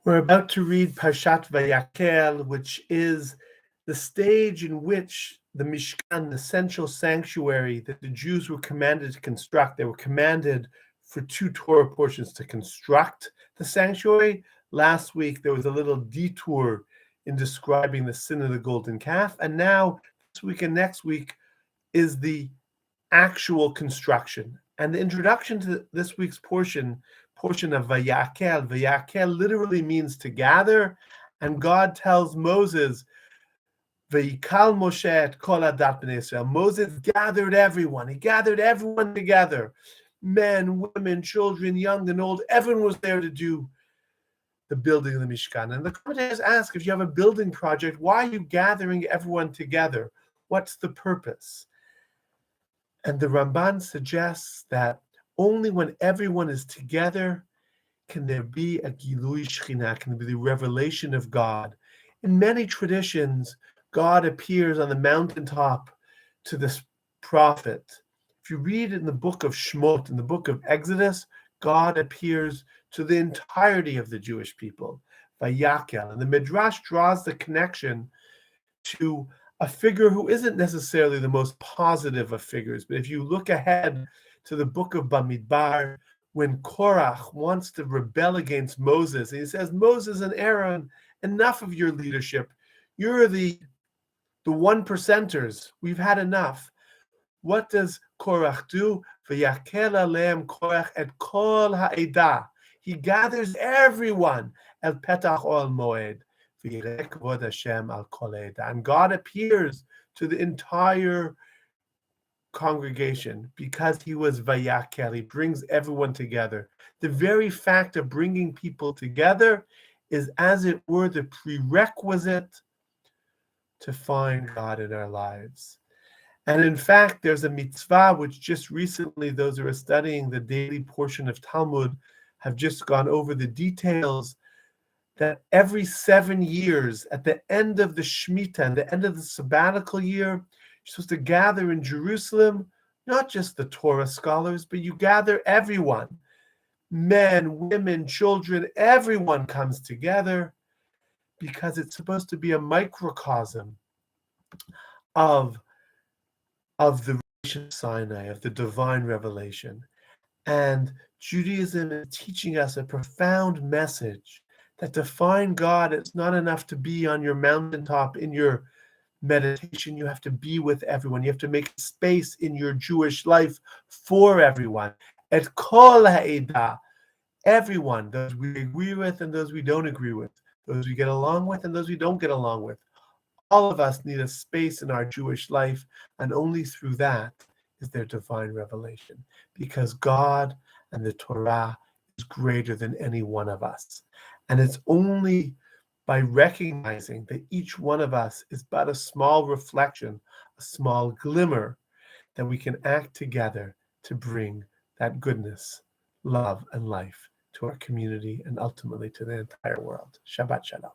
We're about to read Parshat Vayakhel, which is the stage in which the Mishkan, the central sanctuary that the Jews were commanded to construct, they were commanded for 2 Torah portions to construct the sanctuary. Last week, there was a little detour in describing the sin of the golden calf. And now, this week and next week, is the actual construction. And the introduction to this week's portion of Vayakhel. Vayakhel literally means to gather, and God tells Moses, Vayikal Moshe et kol adat bnei Israel. Moses gathered everyone. He gathered everyone together. Men, women, children, young and old. Everyone was there to do the building of the Mishkan. And the commentators ask, if you have a building project, why are you gathering everyone together? What's the purpose? And the Ramban suggests that only when everyone is together can there be a Gilui Shekhinah, can there be the revelation of God. In many traditions, God appears on the mountaintop to this prophet. If you read in the book of Shmot, in the book of Exodus, God appears to the entirety of the Jewish people, Vayakhel. And the Midrash draws the connection to a figure who isn't necessarily the most positive of figures. But if you look ahead to the book of Bamidbar, when Korach wants to rebel against Moses, and he says, Moses and Aaron, enough of your leadership. You're the 1%ers. We've had enough. What does Korach do? Vayakhel aleim Korach et kol ha'edah. He gathers everyone el petach ol moed. And God appears to the entire congregation because he was Vayakhel. He brings everyone together. The very fact of bringing people together is, as it were, the prerequisite to find God in our lives. And in fact, there's a mitzvah which just recently, those who are studying the daily portion of Talmud have just gone over the details, that every 7 years, at the end of the Shemitah, and the end of the sabbatical year, you're supposed to gather in Jerusalem, not just the Torah scholars, but you gather everyone. Men, women, children, everyone comes together because it's supposed to be a microcosm of the Rishon Sinai, of the divine revelation. And Judaism is teaching us a profound message that to find God, it's not enough to be on your mountaintop in your meditation. You have to be with everyone. You have to make space in your Jewish life for everyone. Et kol ha'edah, everyone, those we agree with and those we don't agree with, those we get along with and those we don't get along with. All of us need a space in our Jewish life, and only through that is there divine revelation, because God and the Torah is greater than any one of us. And it's only by recognizing that each one of us is but a small reflection, a small glimmer, that we can act together to bring that goodness, love, and life to our community and ultimately to the entire world. Shabbat Shalom.